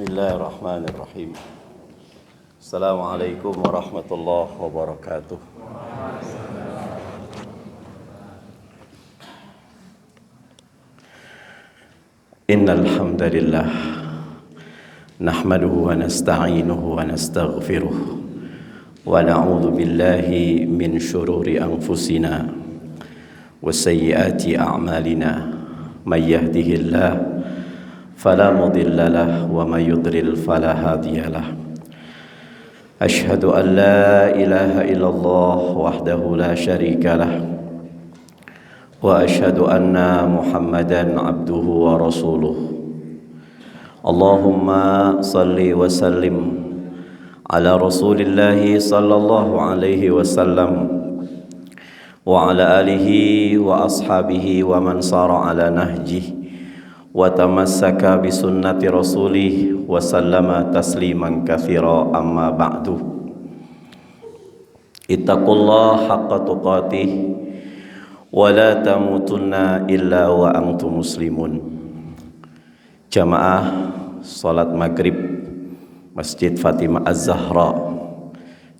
Bismillahirrahmanirrahim. Assalamualaikum warahmatullahi wabarakatuh. Innal hamdalillah nahmaduhu wa nasta'inuhu wa nastaghfiruh wa na'udzu billahi min syururi anfusina wa sayyiati a'malina may yahdihillahu فلا مضل له ومن يضلل فلا هادي له أشهد أن لا إله إلا الله وحده لا شريك له وأشهد أن محمدا عبده ورسوله اللهم صل وسلم على رسول الله صلى الله عليه وسلم وعلى آله وأصحابه ومن صار على نهجه وتمسك بسنة رسوله وسلم تسليما كثيرا أما بعد اتقوا الله حق تقاته ولا تموتن إلا وأنتم مسلمون. Jamaah salat maghrib Masjid Fatimah Az-Zahra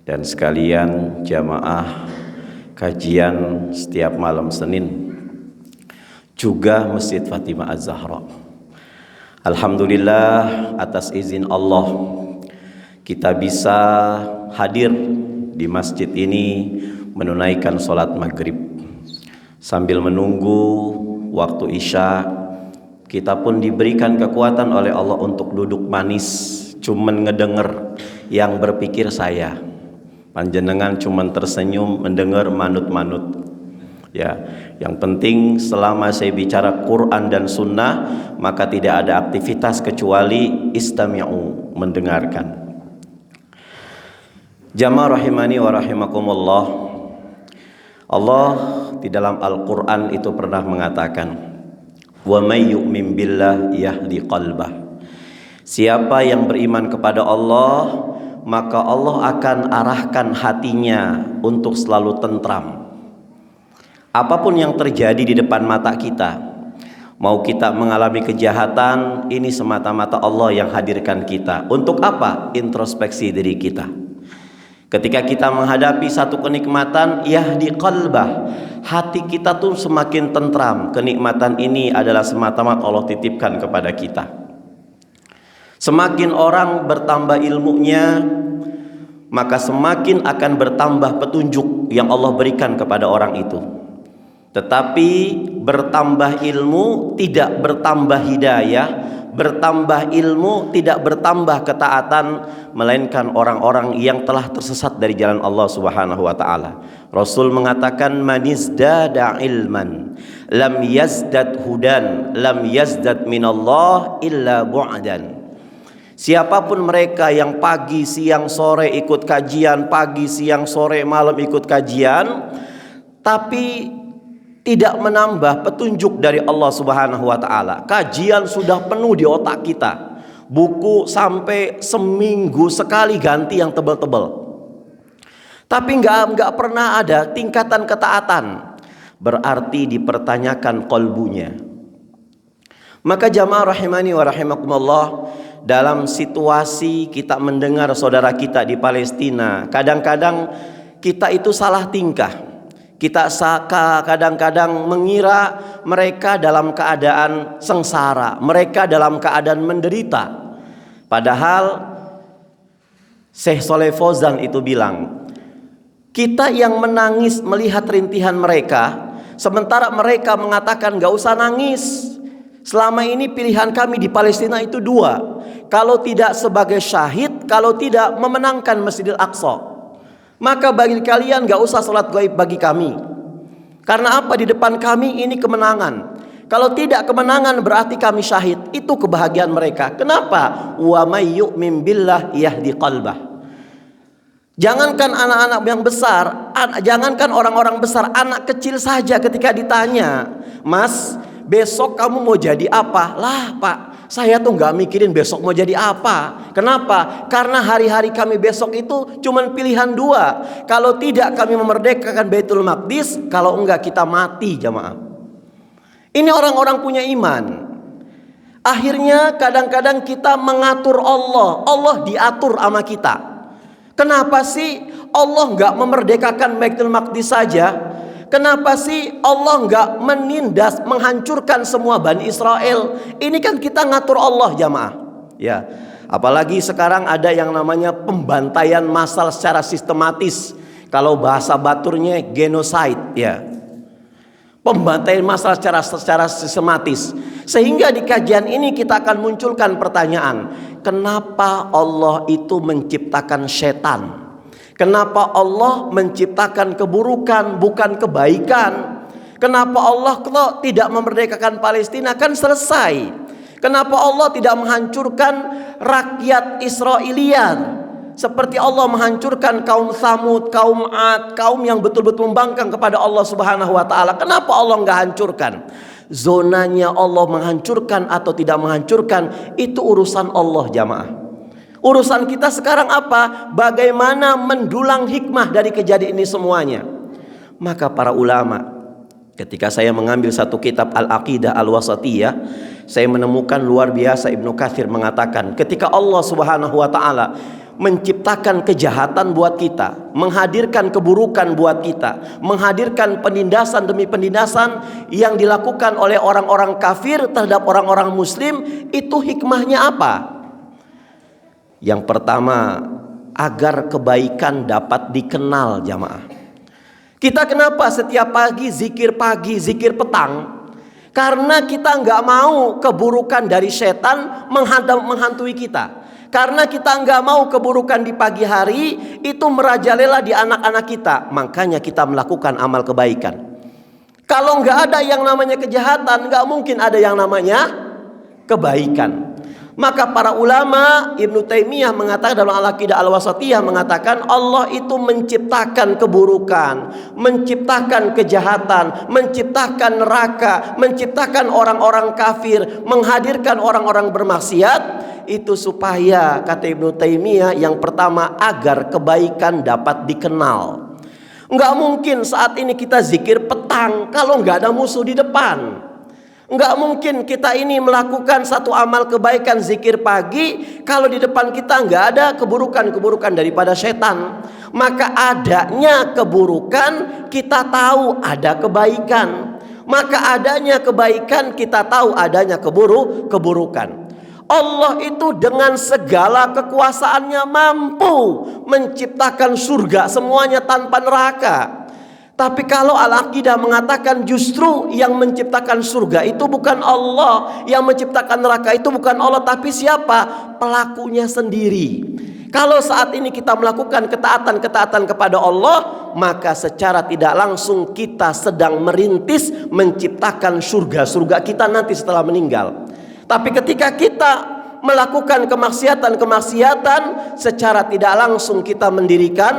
dan sekalian jamaah kajian setiap malam Senin juga Masjid Fatimah Az-Zahra. Alhamdulillah atas izin Allah kita bisa hadir di masjid ini menunaikan salat maghrib. Sambil menunggu waktu isya, kita pun diberikan kekuatan oleh Allah untuk duduk manis, cuman ngedenger yang berpikir saya. Panjenengan cuman tersenyum mendengar manut-manut. Ya, yang penting selama saya bicara Quran dan Sunnah, maka tidak ada aktivitas kecuali istami'u, mendengarkan. Jamaah rahimani wa rahimakumullah. Allah di dalam Al-Quran itu pernah mengatakan, wa may yu'min billah yahdi qalbah. Siapa yang beriman kepada Allah, maka Allah akan arahkan hatinya untuk selalu tentram. Apapun yang terjadi di depan mata kita, mau kita mengalami kejahatan, ini semata-mata Allah yang hadirkan kita. Untuk apa? Introspeksi diri kita. Ketika kita menghadapi satu kenikmatan, yahdi qalbah, hati kita tuh semakin tentram. Kenikmatan ini adalah semata-mata Allah titipkan kepada kita. Semakin orang bertambah ilmunya, maka semakin akan bertambah petunjuk yang Allah berikan kepada orang itu. Tetapi bertambah ilmu tidak bertambah hidayah, bertambah ilmu tidak bertambah ketaatan, melainkan orang-orang yang telah tersesat dari jalan Allah Subhanahu wa taala. Rasul mengatakan manizdada ilman lam yazdad hudan lam yazdad minallah illa bu'dan. Siapapun mereka yang pagi siang sore ikut kajian, pagi siang sore malam ikut kajian, tapi tidak menambah petunjuk dari Allah Subhanahu wa taala. Kajian sudah penuh di otak kita. Buku sampai seminggu sekali ganti yang tebal-tebal. Tapi enggak pernah ada tingkatan ketaatan. Berarti dipertanyakan qalbunya. Maka jamaah rahimani wa rahimakumullah, dalam situasi kita mendengar saudara kita di Palestina, kadang-kadang kita itu salah tingkah. Kita kadang-kadang mengira mereka dalam keadaan sengsara, mereka dalam keadaan menderita. Padahal Syekh Shalih Fauzan itu bilang, kita yang menangis melihat rintihan mereka, sementara mereka mengatakan gak usah nangis. Selama ini pilihan kami di Palestina itu dua, kalau tidak sebagai syahid, kalau tidak memenangkan Masjidil Aqsa. Maka bagi kalian gak usah sholat gaib bagi kami. Karena apa? Di depan kami ini kemenangan. Kalau tidak kemenangan berarti kami syahid. Itu kebahagiaan mereka. Kenapa? Wa may yu'min billah yahdi qalbah. Jangankan anak-anak yang besar, jangankan orang-orang besar, anak kecil saja ketika ditanya, Mas, besok kamu mau jadi apa? Lah Pak, saya tuh gak mikirin besok mau jadi apa. Kenapa? Karena hari-hari kami besok itu cuma pilihan dua. Kalau tidak kami memerdekakan Baitul Maqdis, kalau enggak kita mati jamaah. Ini orang-orang punya iman. Akhirnya kadang-kadang kita mengatur Allah, Allah diatur sama kita. Kenapa sih Allah nggak memerdekakan Baitul Maqdis saja? Kenapa sih Allah nggak menindas, menghancurkan semua Bani Israel? Ini kan kita ngatur Allah jamaah. Ya, apalagi sekarang ada yang namanya pembantaian massal secara sistematis. Kalau bahasa Baturnya genocide, ya. Pembantaian massal secara sistematis. Sehingga di kajian ini kita akan munculkan pertanyaan, kenapa Allah itu menciptakan setan? Kenapa Allah menciptakan keburukan bukan kebaikan? Kenapa Allah tidak memerdekakan Palestina, kan selesai? Kenapa Allah tidak menghancurkan rakyat Israelian? Seperti Allah menghancurkan kaum Tsamud, kaum Ad, kaum yang betul-betul membangkang kepada Allah Subhanahu wa taala. Kenapa Allah enggak hancurkan? Zonanya Allah menghancurkan atau tidak menghancurkan itu urusan Allah jamaah. Urusan kita sekarang apa? Bagaimana mendulang hikmah dari kejadian ini semuanya. Maka para ulama, ketika saya mengambil satu kitab Al-Aqidah Al-Wasatiyah, saya menemukan luar biasa Ibnu Katsir mengatakan, ketika Allah Subhanahu wa taala menciptakan kejahatan buat kita, menghadirkan keburukan buat kita, menghadirkan penindasan demi penindasan yang dilakukan oleh orang-orang kafir terhadap orang-orang muslim, itu hikmahnya apa? Yang pertama, agar kebaikan dapat dikenal jamaah. Kita kenapa setiap pagi, zikir petang? Karena kita nggak mau keburukan dari setan menghantui kita. Karena kita nggak mau keburukan di pagi hari itu merajalela di anak-anak kita. Makanya kita melakukan amal kebaikan. Kalau nggak ada yang namanya kejahatan, nggak mungkin ada yang namanya kebaikan. Maka para ulama, Ibnu Taimiyah mengatakan dalam Al-Aqidah Al-Wasatiyah mengatakan Allah itu menciptakan keburukan, menciptakan kejahatan, menciptakan neraka, menciptakan orang-orang kafir, menghadirkan orang-orang bermaksiat, itu supaya kata Ibnu Taimiyah yang pertama agar kebaikan dapat dikenal. Enggak mungkin saat ini kita zikir petang kalau enggak ada musuh di depan. Enggak mungkin kita ini melakukan satu amal kebaikan zikir pagi kalau di depan kita enggak ada keburukan-keburukan daripada setan. Maka adanya keburukan kita tahu ada kebaikan. Maka adanya kebaikan kita tahu adanya keburukan. Allah itu dengan segala kekuasaannya mampu menciptakan surga semuanya tanpa neraka. Tapi kalau Al-Aqidah mengatakan justru yang menciptakan surga itu bukan Allah, yang menciptakan neraka itu bukan Allah, tapi siapa? Pelakunya sendiri. Kalau saat ini kita melakukan ketaatan kepada Allah, maka secara tidak langsung kita sedang merintis menciptakan surga kita nanti setelah meninggal. Tapi ketika kita melakukan kemaksiatan, secara tidak langsung kita mendirikan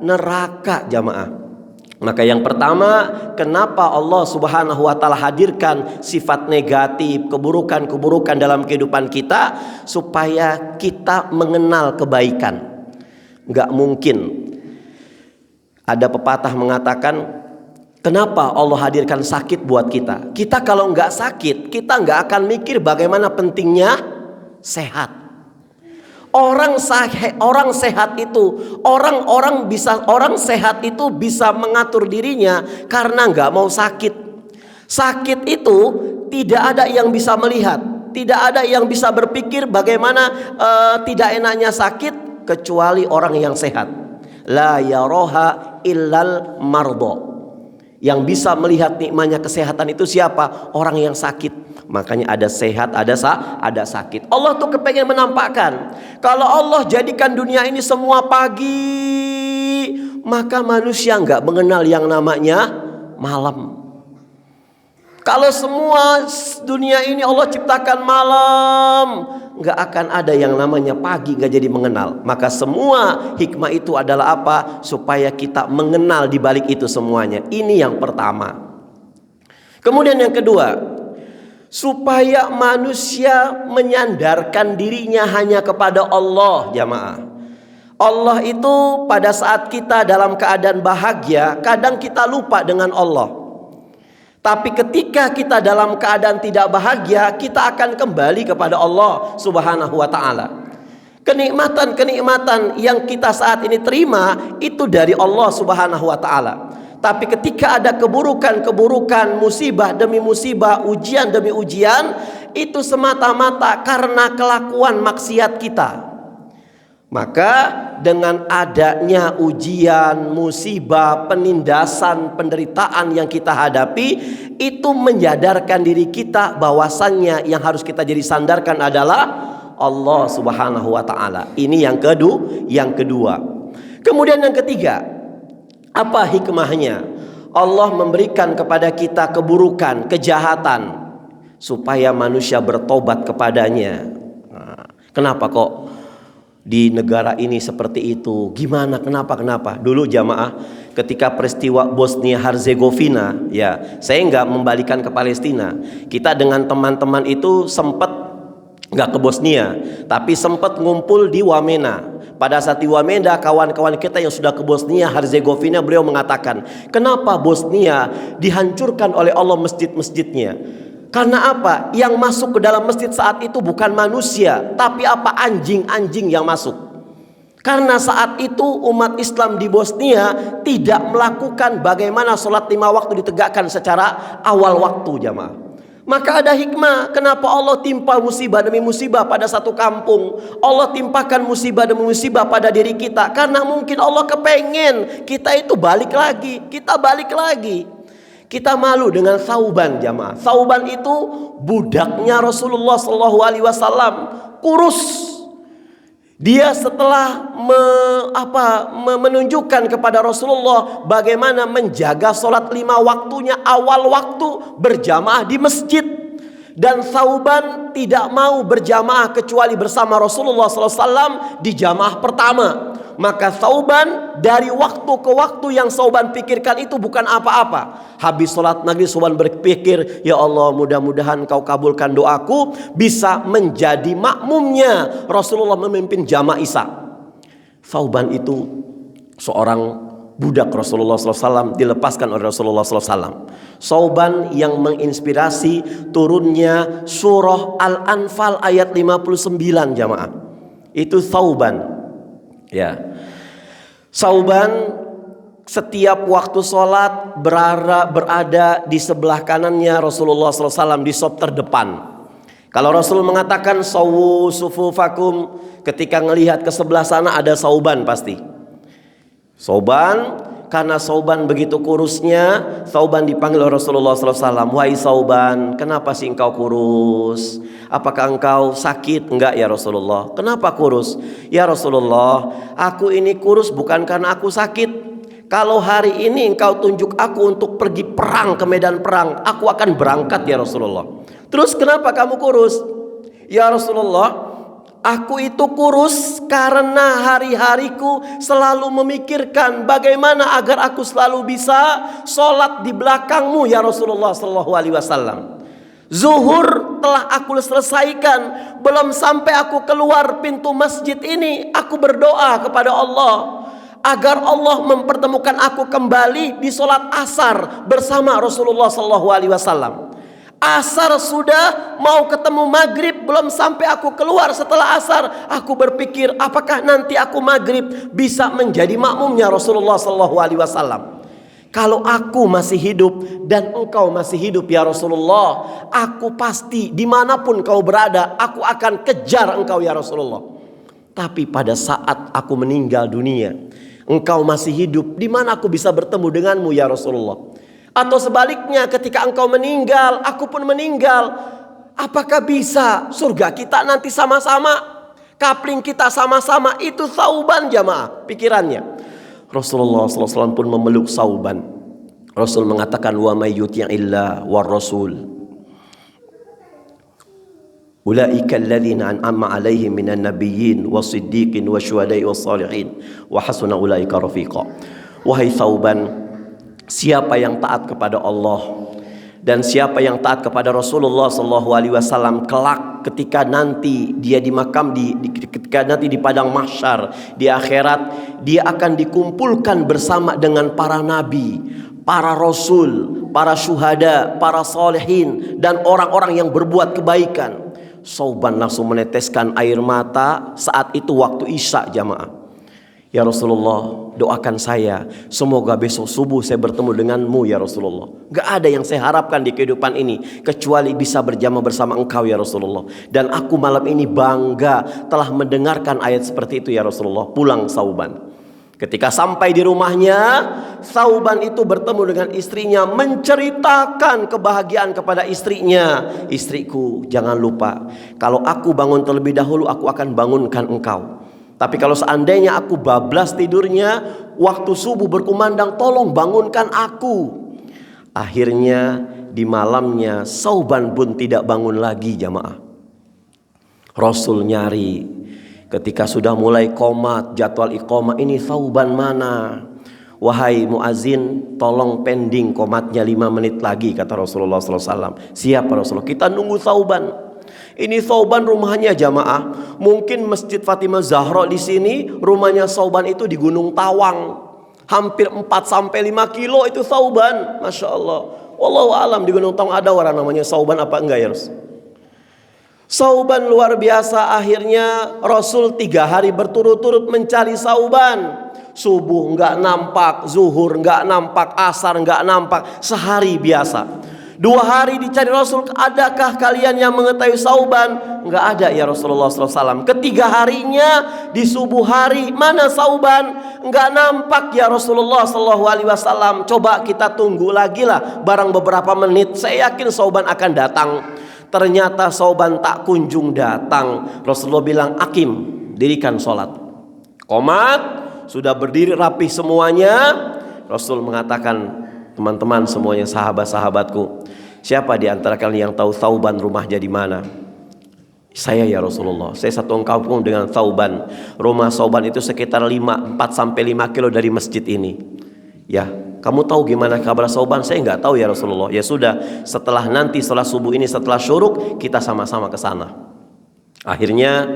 neraka jamaah. Maka yang pertama, kenapa Allah Subhanahu wa taala hadirkan sifat negatif, keburukan dalam kehidupan kita, supaya kita mengenal kebaikan. Enggak mungkin. Ada pepatah mengatakan, kenapa Allah hadirkan sakit buat kita? Kita kalau enggak sakit, kita enggak akan mikir bagaimana pentingnya sehat. Orang sehat itu, orang sehat itu bisa mengatur dirinya karena nggak mau sakit. Sakit itu tidak ada yang bisa melihat, tidak ada yang bisa berpikir bagaimana tidak enaknya sakit kecuali orang yang sehat. La yaroha illal mardo. Yang bisa melihat nikmatnya kesehatan itu siapa? Orang yang sakit. Makanya ada sehat, ada sakit. Allah tuh kepengen menampakkan, kalau Allah jadikan dunia ini semua pagi, maka manusia nggak mengenal yang namanya malam. Kalau semua dunia ini Allah ciptakan malam, nggak akan ada yang namanya pagi, nggak jadi mengenal. Maka semua hikmah itu adalah apa? Supaya kita mengenal di balik itu semuanya. Ini yang pertama. Kemudian yang kedua, supaya manusia menyandarkan dirinya hanya kepada Allah jamaah. Allah itu pada saat kita dalam keadaan bahagia, kadang kita lupa dengan Allah. Tapi ketika kita dalam keadaan tidak bahagia, kita akan kembali kepada Allah Subhanahu wa taala. Kenikmatan-kenikmatan yang kita saat ini terima itu dari Allah Subhanahu wa taala. Tapi ketika ada keburukan-keburukan, musibah demi musibah, ujian demi ujian, itu semata-mata karena kelakuan maksiat kita. Maka dengan adanya ujian, musibah, penindasan, penderitaan yang kita hadapi, itu menyadarkan diri kita bahwasannya yang harus kita jadi sandarkan adalah Allah Subhanahu wa taala. Ini yang kedua. Kemudian yang ketiga, apa hikmahnya? Allah memberikan kepada kita keburukan, kejahatan supaya manusia bertobat kepadanya. Kenapa kok di negara ini seperti itu? Gimana? Kenapa? Dulu jamaah, ketika peristiwa Bosnia Herzegovina, ya, saya nggak membalikan ke Palestina. Kita dengan teman-teman itu sempat nggak ke Bosnia, tapi sempat ngumpul di Wamena. Pada saat di Wamena, kawan-kawan kita yang sudah ke Bosnia Herzegovina, beliau mengatakan, kenapa Bosnia dihancurkan oleh Allah masjid-masjidnya? Karena apa? Yang masuk ke dalam masjid saat itu bukan manusia, tapi apa? Anjing-anjing yang masuk. Karena saat itu umat Islam di Bosnia tidak melakukan bagaimana sholat 5 waktu ditegakkan secara awal waktu, jamaah. Maka ada hikmah kenapa Allah timpa musibah demi musibah pada satu kampung. Allah timpakan musibah demi musibah pada diri kita, karena mungkin Allah kepengen kita itu balik lagi. Kita malu dengan Thauban, jamaah. Thauban itu budaknya Rasulullah SAW, kurus. Dia setelah menunjukkan kepada Rasulullah bagaimana menjaga sholat 5 waktunya awal waktu berjamaah di masjid. Dan Thauban tidak mau berjamaah kecuali bersama Rasulullah SAW di jamaah pertama. Maka Thauban dari waktu ke waktu yang Thauban pikirkan itu bukan apa-apa. Habis sholat maghrib Thauban berpikir, ya Allah, mudah-mudahan kau kabulkan doaku bisa menjadi makmumnya Rasulullah memimpin jamaah Isya. Thauban itu seorang budak Rasulullah SAW, dilepaskan oleh Rasulullah SAW. Thauban yang menginspirasi turunnya surah Al-Anfal ayat 59, jamaah. Itu Thauban. Ya, Thauban setiap waktu sholat berada di sebelah kanannya Rasulullah SAW di sop terdepan. Kalau Rasul mengatakan sawu sufufakum, ketika melihat ke sebelah sana ada Thauban pasti. Thauban, karena Thauban begitu kurusnya, Thauban dipanggil oleh Rasulullah SAW. Wahai Thauban, kenapa sih engkau kurus? Apakah engkau sakit? Enggak ya Rasulullah. Kenapa kurus? Ya Rasulullah, aku ini kurus bukan karena aku sakit. Kalau hari ini engkau tunjuk aku untuk pergi perang ke medan perang, aku akan berangkat ya Rasulullah. Terus kenapa kamu kurus? Ya Rasulullah, aku itu kurus karena hari-hariku selalu memikirkan bagaimana agar aku selalu bisa sholat di belakangmu ya Rasulullah SAW. Zuhur telah aku selesaikan, belum sampai aku keluar pintu masjid ini, aku berdoa kepada Allah agar Allah mempertemukan aku kembali di sholat asar bersama Rasulullah SAW. Asar sudah mau ketemu maghrib, belum sampai aku keluar setelah asar, aku berpikir apakah nanti aku maghrib bisa menjadi makmumnya Rasulullah SAW. Kalau aku masih hidup dan engkau masih hidup ya Rasulullah, aku pasti dimanapun kau berada, aku akan kejar engkau ya Rasulullah. Tapi pada saat aku meninggal dunia, engkau masih hidup, di mana aku bisa bertemu denganmu ya Rasulullah? Atau sebaliknya, ketika engkau meninggal, aku pun meninggal, apakah bisa surga kita nanti sama-sama, kapling kita sama-sama? Itu Thauban, jamaah, pikirannya. Rasulullah SAW pun memeluk Thauban. Rasul mengatakan, wa may yuti'illah war rasul ulaika alladzina an'ama 'alaihim minan nabiyyin was-siddiqin wasyuhada'i was-shalihin wa hasuna ulaika rafiqa. Wahai Thauban, siapa yang taat kepada Allah dan siapa yang taat kepada Rasulullah SAW kelak ketika nanti dia ketika nanti di padang mahsyar di akhirat, dia akan dikumpulkan bersama dengan para nabi, para rasul, para syuhada, para salihin, dan orang-orang yang berbuat kebaikan. Sauban langsung meneteskan air mata saat itu waktu Isya jamaah. Ya Rasulullah, doakan saya, semoga besok subuh saya bertemu denganmu ya Rasulullah. Gak ada yang saya harapkan di kehidupan ini kecuali bisa berjamaah bersama engkau ya Rasulullah. Dan aku malam ini bangga telah mendengarkan ayat seperti itu ya Rasulullah. Pulang Sauban. Ketika sampai di rumahnya, Sauban itu bertemu dengan istrinya, menceritakan kebahagiaan kepada istrinya. Istriku, jangan lupa, kalau aku bangun terlebih dahulu, aku akan bangunkan engkau. Tapi kalau seandainya aku bablas tidurnya, waktu subuh berkumandang, tolong bangunkan aku. Akhirnya di malamnya Sauban pun tidak bangun lagi jamaah. Rasul nyari. Ketika sudah mulai qomat, jadwal iqamah, ini Sauban mana? Wahai muazin, tolong pending qomatnya 5 menit lagi, kata Rasulullah SAW. Siap Rasulullah, kita nunggu Sauban. Ini Sauban rumahnya jamaah. Mungkin Masjid Fatimah Zahra di sini, rumahnya Sauban itu di Gunung Tawang. Hampir 4-5 kilo itu Sauban. Masya Allah. Wallahu alam, di Gunung Tawang ada orang namanya Sauban apa enggak ya Rasul? Sauban luar biasa. Akhirnya Rasul 3 hari berturut-turut mencari Sauban. Subuh enggak nampak, zuhur enggak nampak, asar enggak nampak. Sehari biasa. 2 hari dicari Rasul, adakah kalian yang mengetahui Sauban? Enggak ada ya Rasulullah SAW. Ketiga harinya di subuh hari, mana Sauban? Enggak nampak ya Rasulullah SAW. Coba kita tunggu lagi lah, barang beberapa menit. Saya yakin Sauban akan datang. Ternyata Sauban tak kunjung datang. Rasulullah bilang, Akim, dirikan sholat. Qomat, sudah berdiri rapi semuanya. Rasul mengatakan, teman-teman semuanya, sahabat-sahabatku, siapa di antara kalian yang tahu Sauban rumahnya di mana? Saya ya Rasulullah, saya satu kampung dengan Sauban. Rumah Sauban itu sekitar 4-5 kilo dari masjid ini. Ya, kamu tahu gimana kabar Sauban? Saya nggak tahu ya Rasulullah. Ya sudah, setelah nanti setelah subuh ini, setelah syuruk, kita sama-sama ke sana. Akhirnya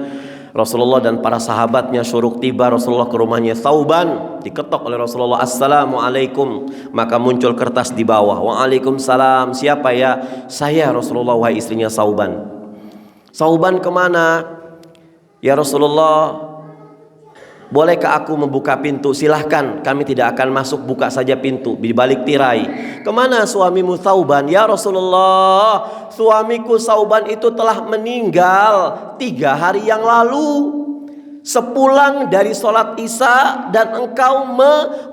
Rasulullah dan para sahabatnya syuruk tiba, Rasulullah ke rumahnya Sauban, diketok oleh Rasulullah, Assalamualaikum. Maka muncul kertas di bawah, Waalaikumsalam. Siapa ya? Saya Rasulullah, wahai istrinya Sauban. Sauban kemana? Ya Rasulullah, bolehkah aku membuka pintu? Silahkan, kami tidak akan masuk, buka saja pintu di balik tirai. Kemana suamimu Sauban? Ya Rasulullah, suamiku Sauban itu telah meninggal 3 hari yang lalu, sepulang dari sholat Isya, dan engkau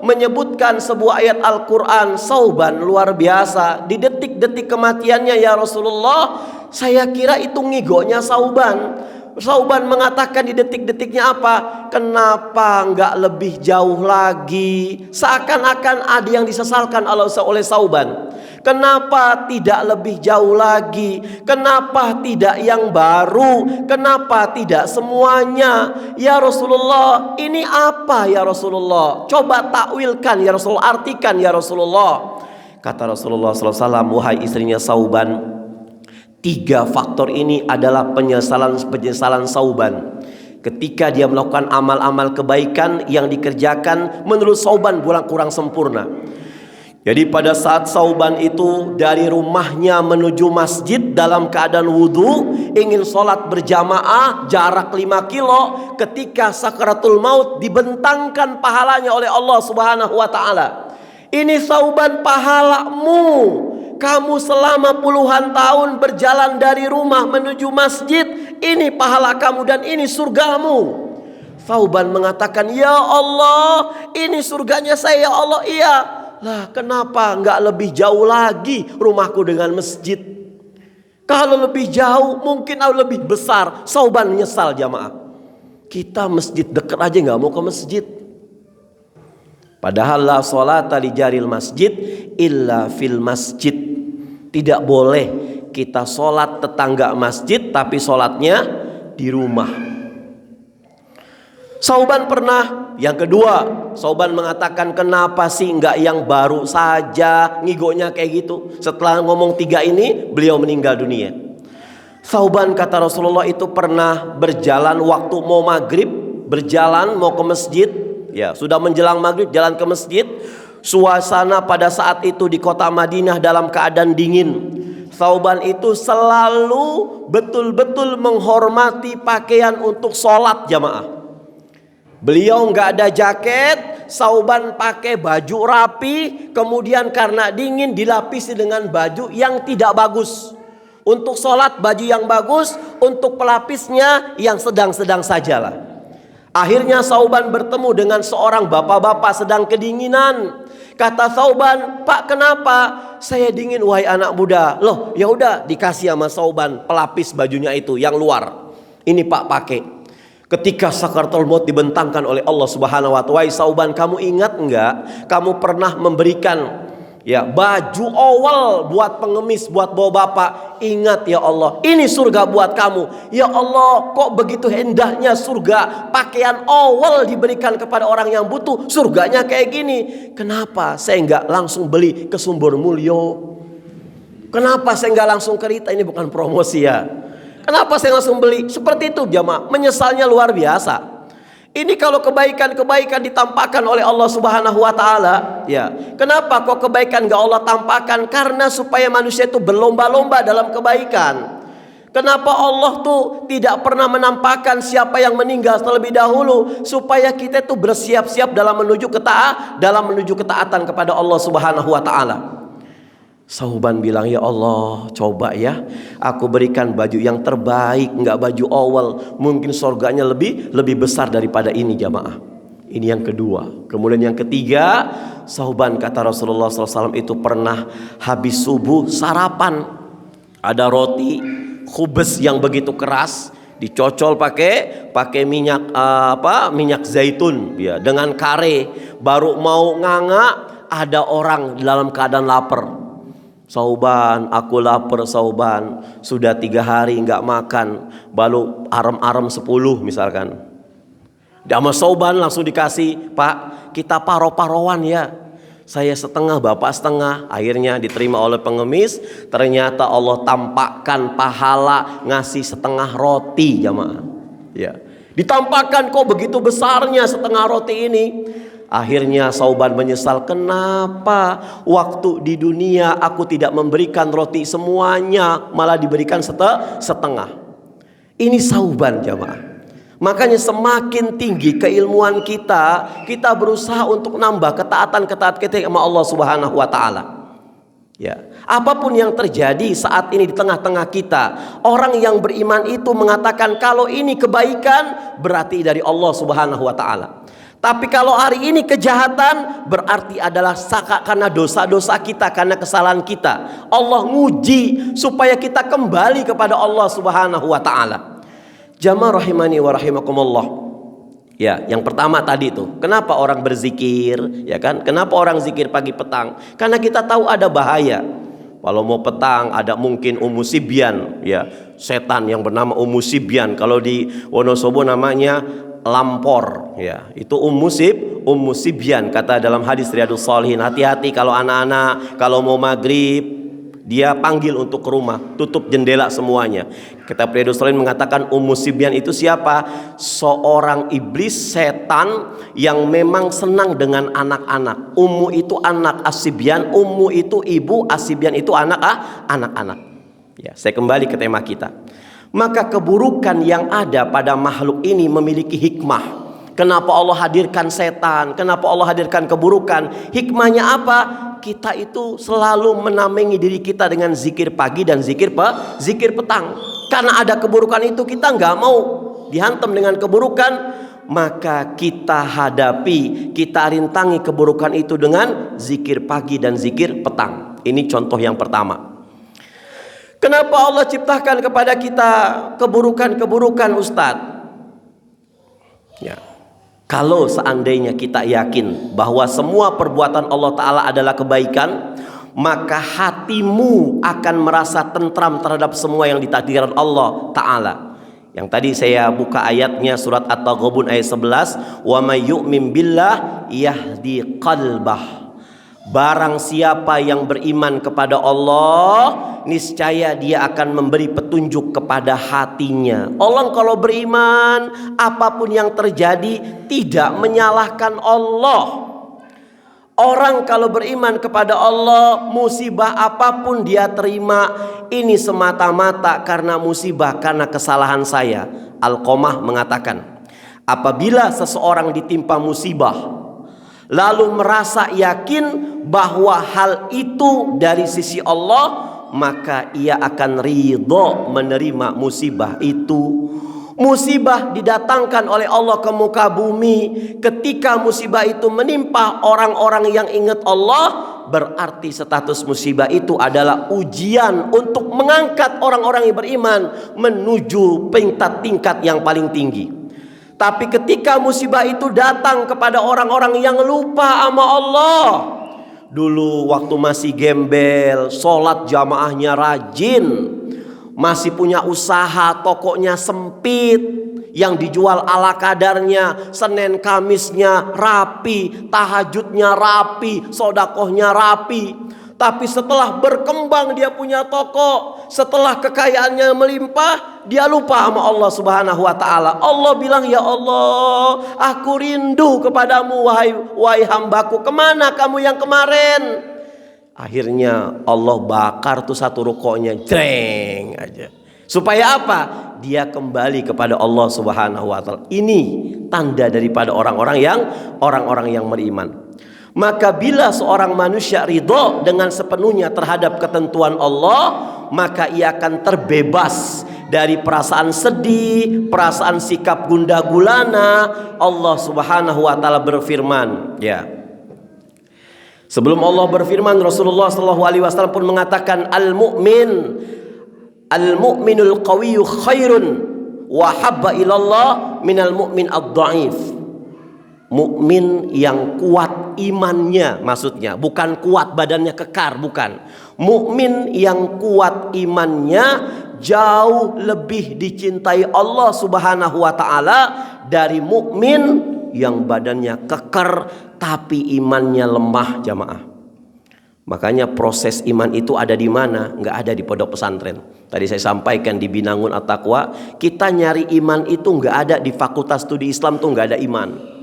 menyebutkan sebuah ayat Al-Quran. Sauban luar biasa, di detik-detik kematiannya ya Rasulullah, saya kira itu ngigonya Sauban. Sauban mengatakan di detik-detiknya apa? Kenapa enggak lebih jauh lagi? Seakan-akan ada yang disesalkan oleh Sauban. Kenapa tidak lebih jauh lagi? Kenapa tidak yang baru? Kenapa tidak semuanya? Ya Rasulullah, ini apa ya Rasulullah? Coba takwilkan ya Rasulullah, artikan ya Rasulullah. Kata Rasulullah SAW, wahai istrinya Sauban, 3 faktor ini adalah penyesalan Sauban. Ketika dia melakukan amal-amal kebaikan yang dikerjakan menurut Sauban kurang sempurna. Jadi pada saat Sauban itu dari rumahnya menuju masjid dalam keadaan wudhu, ingin sholat berjamaah jarak 5 kilo, ketika sakaratul maut dibentangkan pahalanya oleh Allah Subhanahu wa ta'ala. Ini Sauban, pahalamu. Kamu selama puluhan tahun berjalan dari rumah menuju masjid, ini pahala kamu dan ini surgamu. Sauban mengatakan, ya Allah, ini surganya saya ya Allah. Iya. Lah kenapa enggak lebih jauh lagi rumahku dengan masjid? Kalau lebih jauh mungkin lebih besar. Sauban menyesal jamaah. Kita masjid dekat aja enggak mau ke masjid. Padahal la sholata li jaril masjid illa fil masjid. Tidak boleh kita sholat tetangga masjid, tapi sholatnya di rumah. Sauban pernah, yang kedua, Sauban mengatakan, kenapa sih enggak yang baru saja? Ngigonya kayak gitu. Setelah ngomong 3 ini, beliau meninggal dunia. Sauban, kata Rasulullah, itu pernah berjalan waktu mau maghrib, berjalan mau ke masjid. Ya, sudah menjelang maghrib, jalan ke masjid. Suasana pada saat itu di kota Madinah dalam keadaan dingin. Thauban itu selalu betul-betul menghormati pakaian untuk sholat jamaah. Beliau nggak ada jaket, Thauban pakai baju rapi, kemudian karena dingin dilapisi dengan baju yang tidak bagus. Untuk sholat baju yang bagus, untuk pelapisnya yang sedang-sedang sajalah. Akhirnya Thauban bertemu dengan seorang bapak-bapak sedang kedinginan. Kata Thauban, "Pak, kenapa?" "Saya dingin wahai anak muda." Loh, ya udah dikasih sama Thauban pelapis bajunya itu yang luar. "Ini Pak pakai." Ketika sakaratul maut dibentangkan oleh Allah Subhanahu wa taala, "Wahai Thauban, kamu ingat enggak? Kamu pernah memberikan baju owel buat pengemis, buat bawa bapak. Ingat ya Allah, ini surga buat kamu." "Ya Allah, kok begitu indahnya surga, pakaian owel diberikan kepada orang yang butuh, surganya kayak gini. Kenapa saya nggak langsung beli ke Sumber Mulyo? Kenapa saya nggak langsung ke Rita?" Ini bukan promosi ya. Kenapa saya langsung beli? Seperti itu jamaah, menyesalnya luar biasa. Ini kalau kebaikan-kebaikan ditampakkan oleh Allah Subhanahu wa taala, ya. Kenapa kok kebaikan gak Allah tampakkan? Karena supaya manusia itu berlomba-lomba dalam kebaikan. Kenapa Allah tuh tidak pernah menampakkan siapa yang meninggal terlebih dahulu, supaya kita tuh bersiap-siap dalam menuju ketaatan kepada Allah Subhanahu wa taala. Thauban bilang, "Ya Allah, coba ya, aku berikan baju yang terbaik, nggak baju owel. Mungkin surganya lebih besar daripada ini jamaah." Ini yang kedua. Kemudian yang ketiga, Thauban kata Rasulullah SAW itu pernah habis subuh sarapan. Ada roti khubz yang begitu keras, dicocol pakai minyak zaitun ya, dengan kare. Baru mau nganga, ada orang dalam keadaan lapar. "Thauban, aku lapar Thauban, sudah 3 hari nggak makan, baru arem-arem 10 misalkan." Sama Thauban langsung dikasih, "Pak, kita paro-paroan ya, saya setengah, bapak setengah." Akhirnya diterima oleh pengemis. Ternyata Allah tampakkan pahala ngasih setengah roti jamaah. Ya, ditampakkan kok begitu besarnya setengah roti ini. Akhirnya Thauban menyesal, "Kenapa waktu di dunia aku tidak memberikan roti semuanya, malah diberikan setengah?" Ini Thauban jamaah. Makanya semakin tinggi keilmuan kita berusaha untuk nambah ketaatan kita sama Allah Subhanahu wa taala. Ya, apapun yang terjadi saat ini di tengah-tengah kita, orang yang beriman itu mengatakan kalau ini kebaikan berarti dari Allah Subhanahu wa taala. Tapi kalau hari ini kejahatan berarti adalah karena dosa-dosa kita, karena kesalahan kita. Allah nguji supaya kita kembali kepada Allah Subhanahu wa taala. Jamaah rahimani wa rahimakumullah. Ya, yang pertama tadi itu, kenapa orang berzikir, ya kan? Kenapa orang zikir pagi petang? Karena kita tahu ada bahaya. Kalau mau petang ada mungkin Ummu Sibyan, ya, setan yang bernama Ummu Sibyan. Kalau di Wonosobo namanya lampor, ya, itu Ummu Sibyan. Kata dalam hadis Riyadhus Shalihin, hati-hati kalau anak-anak kalau mau maghrib dia panggil untuk ke rumah, tutup jendela semuanya. Kata Riyadhus Shalihin mengatakan Ummu Sibyan itu siapa? Seorang iblis setan yang memang senang dengan anak-anak. Ummu itu anak, As-Sibyan, Ummu itu ibu, As-Sibyan itu anak-anak. Ya, saya kembali ke tema kita. Maka keburukan yang ada pada makhluk ini memiliki hikmah. Kenapa Allah hadirkan setan? Kenapa Allah hadirkan keburukan? Hikmahnya apa? Kita itu selalu menamengi diri kita dengan zikir pagi dan zikir petang. Karena ada keburukan itu, kita nggak mau dihantam dengan keburukan. Maka kita hadapi, kita rintangi keburukan itu dengan zikir pagi dan zikir petang. Ini contoh yang pertama. Kenapa Allah ciptakan kepada kita keburukan-keburukan, Ustadz? Ya, kalau seandainya kita yakin bahwa semua perbuatan Allah Ta'ala adalah kebaikan, maka hatimu akan merasa tentram terhadap semua yang ditakdirkan Allah Ta'ala. Yang tadi saya buka ayatnya surat At-Taghabun ayat 11, "Wa may yu'min billah yahdi qalbah." Barang siapa yang beriman kepada Allah, niscaya dia akan memberi petunjuk kepada hatinya. Allah kalau beriman, apapun yang terjadi tidak menyalahkan Allah. Orang kalau beriman kepada Allah, musibah apapun dia terima, ini semata-mata karena musibah, karena kesalahan saya. Alqamah mengatakan, apabila seseorang ditimpa musibah lalu merasa yakin bahwa hal itu dari sisi Allah, maka ia akan ridho menerima musibah itu. Musibah didatangkan oleh Allah ke muka bumi. Ketika musibah itu menimpa orang-orang yang ingat Allah, berarti status musibah itu adalah ujian untuk mengangkat orang-orang yang beriman menuju tingkat yang paling tinggi. Tapi ketika musibah itu datang kepada orang-orang yang lupa sama Allah, dulu waktu masih gembel, sholat jamaahnya rajin, masih punya usaha, tokonya sempit, yang dijual ala kadarnya, Senin Kamisnya rapi, tahajudnya rapi, sodakohnya rapi. Tapi setelah berkembang dia punya toko, setelah kekayaannya melimpah, dia lupa sama Allah Subhanahu wa ta'ala. Allah bilang, ya Allah, aku rindu kepadamu wahai hambaku. Kemana kamu yang kemarin? Akhirnya Allah bakar tuh satu rukonya, jreng aja. Supaya apa? Dia kembali kepada Allah Subhanahu wa ta'ala. Ini tanda daripada orang-orang yang beriman. Maka bila seorang manusia ridho dengan sepenuhnya terhadap ketentuan Allah, maka ia akan terbebas dari perasaan sedih, perasaan sikap gundah gulana. Allah Subhanahu wa ta'ala berfirman, ya. Sebelum Allah berfirman, Rasulullah SAW pun mengatakan, al-mu'minul qawiyyu khairun wa habba ilallah minal mu'min ad-dha'if. Mukmin yang kuat imannya, maksudnya bukan kuat badannya kekar, bukan. Mukmin yang kuat imannya jauh lebih dicintai Allah Subhanahu wa ta'ala dari mukmin yang badannya kekar tapi imannya lemah, jamaah. Makanya proses iman itu ada di mana? Nggak ada di pondok pesantren. Tadi saya sampaikan di Binangun At-Taqwa, kita nyari iman itu nggak ada di Fakultas Studi Islam, tuh nggak ada iman.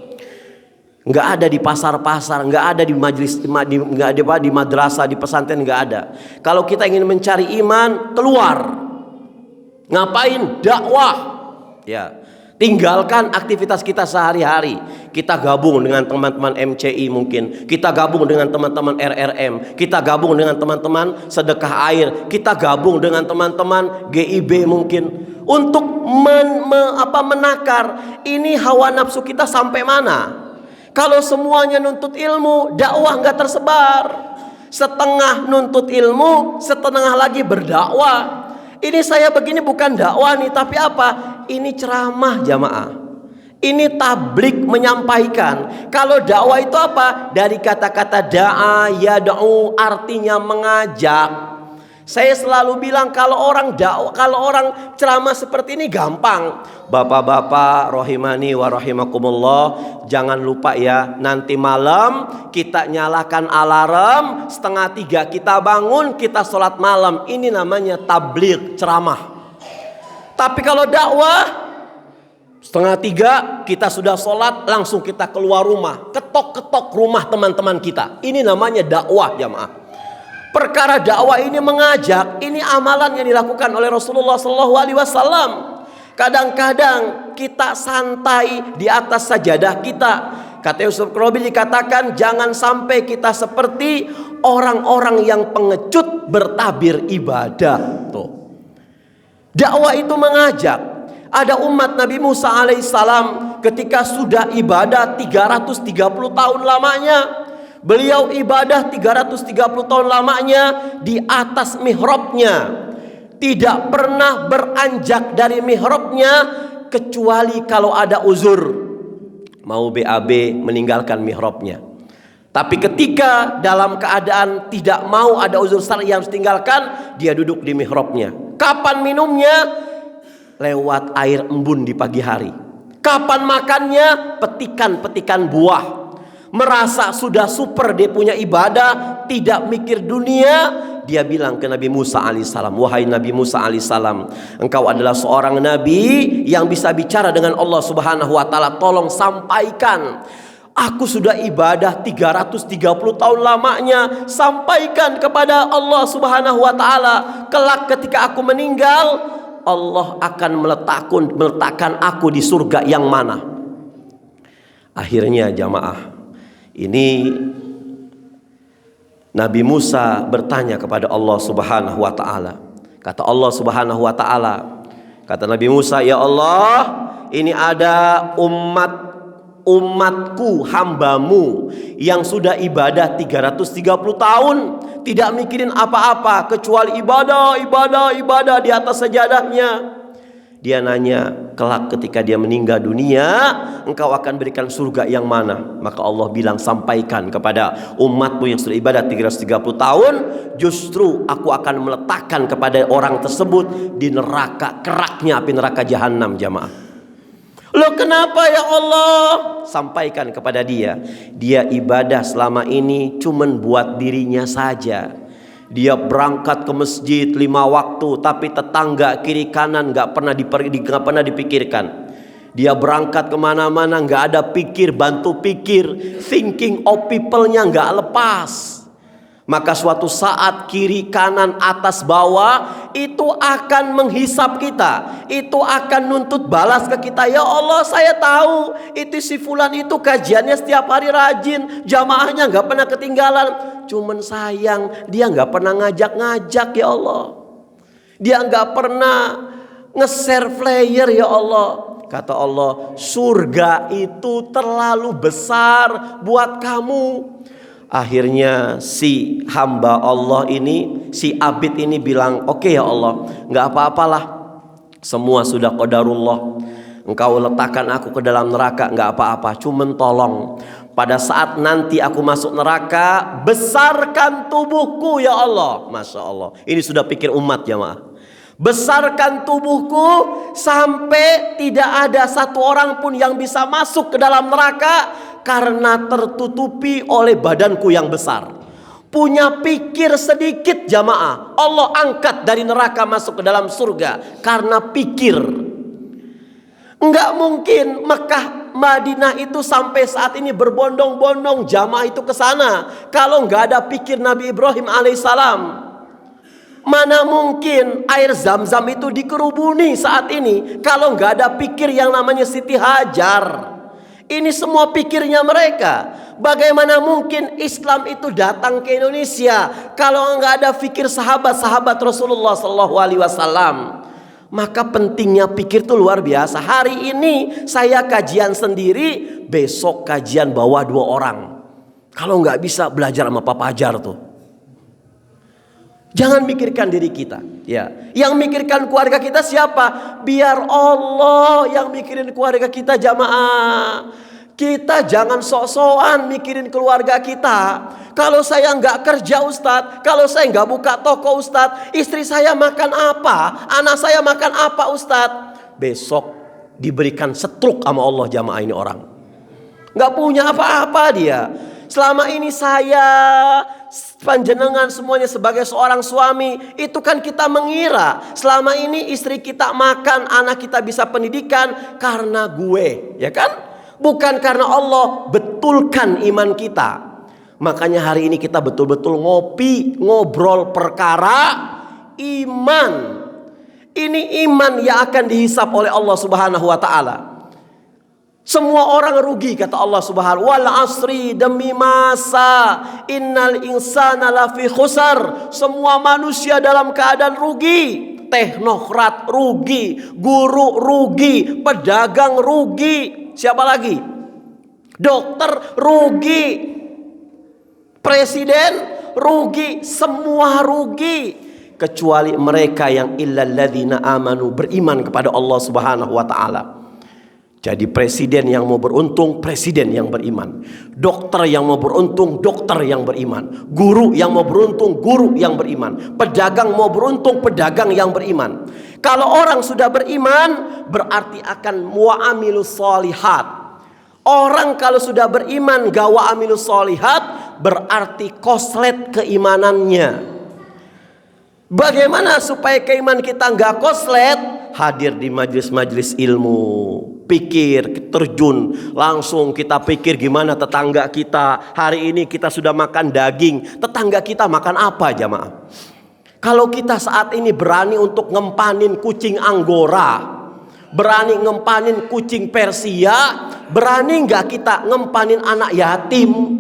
Nggak ada di pasar-pasar, nggak ada di majelis, nggak ada di madrasah, di pesantren, nggak ada. Kalau kita ingin mencari iman, keluar. Ngapain? Dakwah. Ya. Tinggalkan aktivitas kita sehari-hari. Kita gabung dengan teman-teman MCI mungkin. Kita gabung dengan teman-teman RRM. Kita gabung dengan teman-teman sedekah air. Kita gabung dengan teman-teman GIB mungkin. Untuk menakar ini hawa nafsu kita sampai mana. Kalau semuanya nuntut ilmu, dakwah nggak tersebar. Setengah nuntut ilmu, setengah lagi berdakwah. Ini saya begini bukan dakwah nih, tapi apa? Ini ceramah, jamaah. Ini tablik, menyampaikan. Kalau dakwah itu apa? Dari kata-kata da'a, yad'u, artinya mengajak. Saya selalu bilang kalau orang dakwah, kalau orang ceramah seperti ini gampang. Bapak-bapak rahimani wa rahimakumullah, jangan lupa ya, nanti malam kita nyalakan alarm 2:30, kita bangun, kita sholat malam. Ini namanya tabligh, ceramah. Tapi kalau dakwah 2:30 kita sudah sholat, langsung kita keluar rumah, ketok-ketok rumah teman-teman kita. Ini namanya dakwah, jamaah. Perkara dakwah ini mengajak, ini amalan yang dilakukan oleh Rasulullah SAW. Kadang-kadang kita santai di atas sajadah kita. Kata Yusuf Qaradawi dikatakan, jangan sampai kita seperti orang-orang yang pengecut bertabir ibadah. Tuh. Dakwah itu mengajak. Ada umat Nabi Musa alaihissalam ketika sudah ibadah 330 tahun lamanya. Beliau ibadah 330 tahun lamanya di atas mihrabnya. Tidak pernah beranjak dari mihrabnya kecuali kalau ada uzur. Mau BAB meninggalkan mihrabnya. Tapi ketika dalam keadaan tidak mau ada uzur syar'i yang harus tinggalkan, dia duduk di mihrabnya. Kapan minumnya? Lewat air embun di pagi hari. Kapan makannya? Petikan-petikan buah. Merasa sudah super dia punya ibadah, tidak mikir dunia. Dia bilang ke Nabi Musa alaihissalam, wahai Nabi Musa alaihissalam, engkau adalah seorang nabi yang bisa bicara dengan Allah Subhanahu wa ta'ala. Tolong sampaikan Aku sudah ibadah 330 tahun lamanya. Sampaikan kepada Allah Subhanahu wa ta'ala, kelak ketika aku meninggal, Allah akan meletakkan aku di surga yang mana. Akhirnya jamaah, ini Nabi Musa bertanya kepada Allah Subhanahu wa ta'ala. Kata Allah Subhanahu wa ta'ala, kata Nabi Musa, ya Allah, ini ada umatku, hambamu yang sudah ibadah 330 tahun, tidak mikirin apa-apa kecuali ibadah di atas sajadahnya. Dia nanya, kelak ketika dia meninggal dunia, engkau akan berikan surga yang mana? Maka Allah bilang, sampaikan kepada umatmu yang sudah ibadah 330 tahun, justru aku akan meletakkan kepada orang tersebut di neraka, keraknya api neraka jahanam. Jamaah, loh kenapa ya Allah? Sampaikan kepada dia, dia ibadah selama ini cuman buat dirinya saja. Dia berangkat ke masjid 5 waktu, tapi tetangga kiri kanan nggak pernah dipikirkan. Dia berangkat kemana-mana nggak ada bantu pikir, thinking of people-nya nggak lepas. Maka suatu saat kiri kanan atas bawah itu akan menghisap kita, itu akan nuntut balas ke kita. Ya Allah, saya tahu itu si fulan itu kajiannya setiap hari rajin, jamaahnya nggak pernah ketinggalan. Cuman sayang dia nggak pernah ngajak-ngajak ya Allah, dia nggak pernah nge-share flyer ya Allah. Kata Allah, surga itu terlalu besar buat kamu. Akhirnya si hamba Allah ini, si abid ini bilang, oke ya Allah, nggak apa-apalah, semua sudah qadarullah. Engkau letakkan aku ke dalam neraka, nggak apa-apa. Cuman tolong, pada saat nanti aku masuk neraka, besarkan tubuhku ya Allah. Masya Allah, ini sudah pikir umat jamaah. Besarkan tubuhku sampai tidak ada satu orang pun yang bisa masuk ke dalam neraka, karena tertutupi oleh badanku yang besar. Punya pikir sedikit jamaah, Allah angkat dari neraka masuk ke dalam surga karena pikir. Enggak mungkin Mekah Madinah itu sampai saat ini berbondong-bondong jamaah itu ke sana kalau enggak ada pikir Nabi Ibrahim alaihissalam. Mana mungkin air Zam-Zam itu dikerubuni saat ini kalau enggak ada pikir yang namanya Siti Hajar. Ini semua pikirnya mereka. Bagaimana mungkin Islam itu datang ke Indonesia kalau enggak ada pikir sahabat-sahabat Rasulullah SAW? Maka pentingnya pikir itu luar biasa. Hari ini saya kajian sendiri, besok kajian bawa 2 orang. Kalau enggak bisa belajar sama Pak Pajar tuh. Jangan mikirkan diri kita, ya. Yang mikirkan keluarga kita siapa? Biar Allah yang mikirin keluarga kita jamaah. Kita jangan sok-sokan mikirin keluarga kita. Kalau saya nggak kerja Ustadz, kalau saya nggak buka toko Ustadz, istri saya makan apa? Anak saya makan apa Ustadz? Besok diberikan setruk sama Allah jamaah ini orang. Nggak punya apa-apa dia. Selama ini saya, panjenengan semuanya sebagai seorang suami, itu kan kita mengira selama ini istri kita makan, anak kita bisa pendidikan karena gue, ya kan? Bukan karena Allah. Betulkan iman kita. Makanya hari ini kita betul-betul ngobrol perkara iman. Ini iman yang akan dihisap oleh Allah Subhanahu wa ta'ala. Semua orang rugi kata Allah Subhanahu wal asri, demi masa, innal insana lafi khusar. Semua manusia dalam keadaan rugi. Teknokrat rugi, guru rugi, pedagang rugi. Siapa lagi? Dokter rugi, presiden rugi, semua rugi kecuali mereka yang illalladzina amanu, beriman kepada Allah Subhanahu wa ta'ala. Jadi presiden yang mau beruntung, presiden yang beriman. Dokter yang mau beruntung, dokter yang beriman. Guru yang mau beruntung, guru yang beriman. Pedagang mau beruntung, pedagang yang beriman. Kalau orang sudah beriman, berarti akan wa'amilus solihat. Orang kalau sudah beriman, gak wa'amilus solihat, berarti koslet keimanannya. Bagaimana supaya keiman kita gak koslet? hadir di majelis-majelis ilmu, pikir, terjun, langsung kita pikir gimana tetangga kita. Hari ini kita sudah makan daging, tetangga kita makan apa jamaah? Kalau kita saat ini berani untuk ngempanin kucing Anggora, berani ngempanin kucing Persia, berani nggak kita ngempanin anak yatim?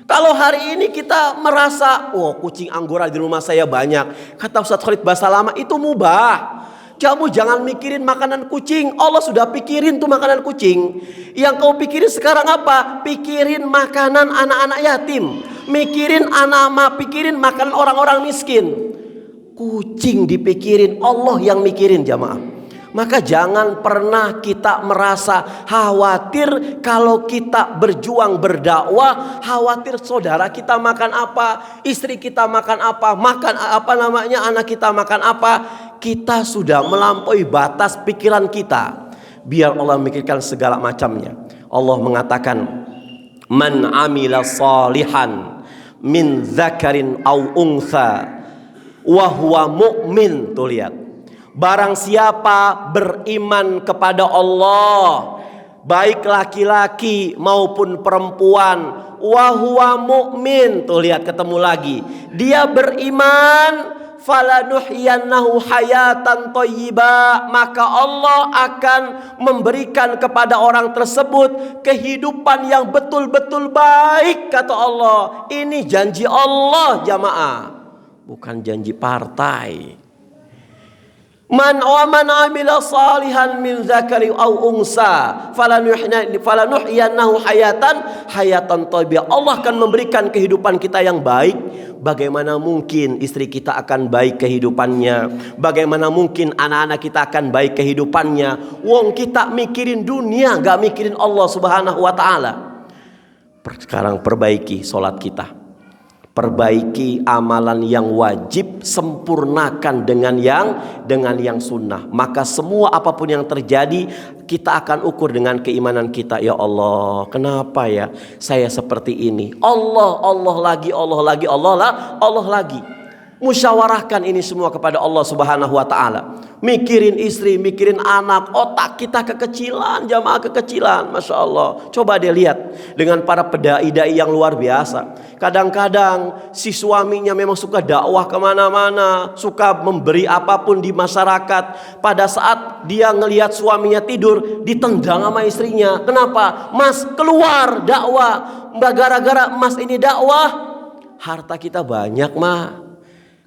Kalau hari ini kita merasa, oh kucing Anggora di rumah saya banyak, kata Ustaz Khalid Basalamah, itu mubah. Kamu jangan mikirin makanan kucing, Allah sudah pikirin tuh makanan kucing. Yang kau pikirin sekarang apa? Pikirin makanan anak-anak yatim, pikirin makanan orang-orang miskin. Kucing dipikirin, Allah yang mikirin jamaah. Maka jangan pernah kita merasa khawatir kalau kita berjuang berdakwah, khawatir saudara kita makan apa, istri kita makan apa, anak kita makan apa. Kita sudah melampaui batas pikiran kita. Biar Allah memikirkan segala macamnya. Allah mengatakan, "Man amila salihan min dzakarin aw untha wa huwa mu'min." Tuh lihat. Barang siapa beriman kepada Allah, baik laki-laki maupun perempuan, wa huwa mu'min, tuh lihat ketemu lagi. Dia beriman, falanuhyiyannahu hayatan thayyibah, maka Allah akan memberikan kepada orang tersebut kehidupan yang betul-betul baik, kata Allah. Ini janji Allah jamaah, bukan janji partai. Man amila salihan min dzakari aw unsa falanuhyiyannahu hayatan thayyibah. Allah akan memberikan kehidupan kita yang baik. Bagaimana mungkin istri kita akan baik kehidupannya? Bagaimana mungkin anak-anak kita akan baik kehidupannya? Wong kita mikirin dunia, gak mikirin Allah Subhanahu wa ta'ala. Sekarang perbaiki sholat kita, perbaiki amalan yang wajib, sempurnakan dengan yang sunnah. Maka semua apapun yang terjadi, kita akan ukur dengan keimanan kita. Ya Allah, kenapa ya saya seperti ini? Allah lagi. Musyawarahkan ini semua kepada Allah Subhanahu wa ta'ala. Mikirin istri, mikirin anak, otak kita kekecilan, jamaah kekecilan. Masya Allah. Coba dia lihat dengan para pedai-dai yang luar biasa. Kadang-kadang si suaminya memang suka dakwah kemana-mana, suka memberi apapun di masyarakat. Pada saat dia ngelihat suaminya tidur, ditendang sama istrinya. Kenapa? Mas, keluar dakwah. Gara-gara mas ini dakwah, harta kita banyak mah,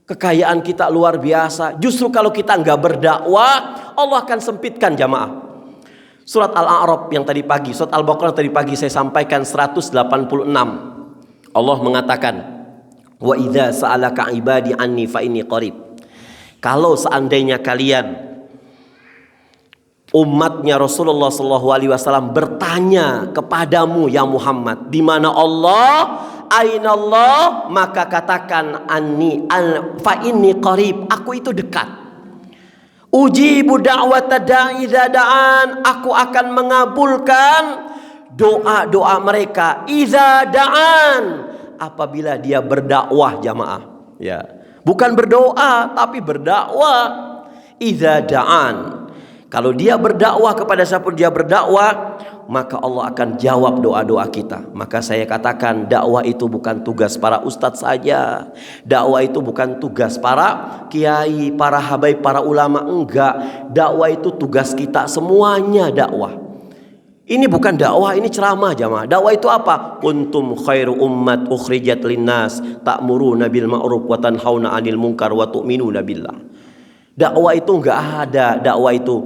kekayaan kita luar biasa. Justru kalau kita nggak berdakwah, Allah akan sempitkan jamaah. Surat Al-A'raf yang tadi pagi, surat Al-Baqarah tadi pagi saya sampaikan 186. Allah mengatakan, wa idza sa'alaka ibadi anni fa inni qarib. Kalau seandainya kalian umatnya Rasulullah SAW bertanya kepadamu ya Muhammad, di mana Allah, aina Allah, maka katakan fa inni qarib, aku itu dekat. Ujibu da'wata da'i idza da'an, aku akan mengabulkan doa-doa mereka idza da'an, apabila dia berdakwah jamaah. Ya, bukan berdoa tapi berdakwah. Idza da'an, kalau dia berdakwah kepada siapapun dia berdakwah, maka Allah akan jawab doa-doa kita. Maka saya katakan, dakwah itu bukan tugas para ustadz saja. Dakwah itu bukan tugas para kiai, para habaib, para ulama. Enggak. Dakwah itu tugas kita semuanya dakwah. Ini bukan dakwah, ini ceramah jamaah. Dakwah itu apa? Kuntum khairu ummat ukhrijat linnas ta'muruna bil ma'ruf wa tanhauna 'anil munkar wa tu'minuna billah. Dakwah itu enggak ada. Dakwah itu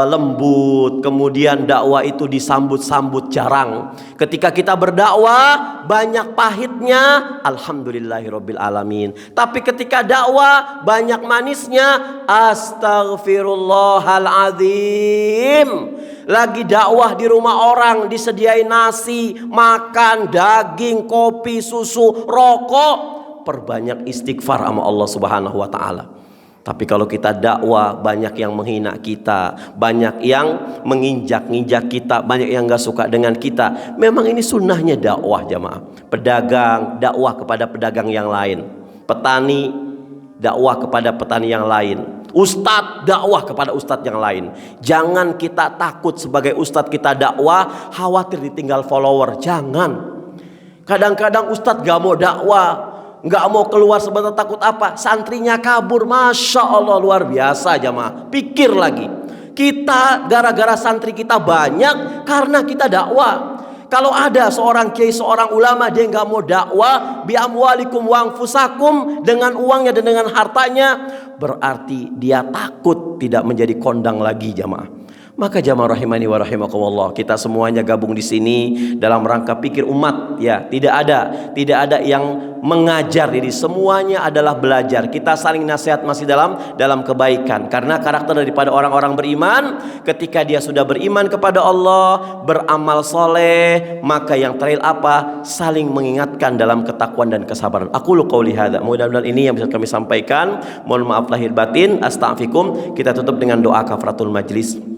lembut. Kemudian dakwah itu disambut-sambut jarang. Ketika kita berdakwah banyak pahitnya, alhamdulillahirabbil alamin. Tapi ketika dakwah banyak manisnya, astaghfirullahalazim. Lagi dakwah di rumah orang, disediain nasi, makan, daging, kopi, susu, rokok, perbanyak istighfar sama Allah Subhanahu wa ta'ala. Tapi kalau kita dakwah, banyak yang menghina kita, banyak yang menginjak-injak kita, banyak yang gak suka dengan kita. Memang ini sunnahnya dakwah jamaah. Pedagang dakwah kepada pedagang yang lain, petani dakwah kepada petani yang lain, Ustadz dakwah kepada ustadz yang lain. Jangan kita takut sebagai ustadz kita dakwah khawatir ditinggal follower. Jangan. Kadang-kadang ustadz gak mau dakwah, gak mau keluar sebentar, takut apa? Santrinya kabur. Masya Allah, luar biasa jamaah. Pikir lagi, kita gara-gara santri kita banyak karena kita dakwah. Kalau ada seorang kiai, seorang ulama, dia nggak mau dakwah, bi amwalikum wa anfusakum, dengan uangnya dan dengan hartanya, berarti dia takut tidak menjadi kondang lagi jamaah. Maka jamaah rahimani wa rahimakumullah, kita semuanya gabung di sini dalam rangka pikir umat ya. Tidak ada yang mengajar diri, semuanya adalah belajar. Kita saling nasihat masih dalam kebaikan. Karena karakter daripada orang-orang beriman, ketika dia sudah beriman kepada Allah, beramal soleh, maka yang terakhir apa? Saling mengingatkan dalam ketakwaan dan kesabaran. Aku qouli hadza. Mudah-mudahan ini yang bisa kami sampaikan. Mohon maaf lahir batin. Astaghfirukum. Kita tutup dengan doa kafaratul majlis.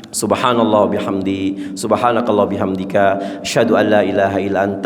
Subhanallah bihamdi, subhanakallah bihamdika, asyhadu an la ilaha illa anta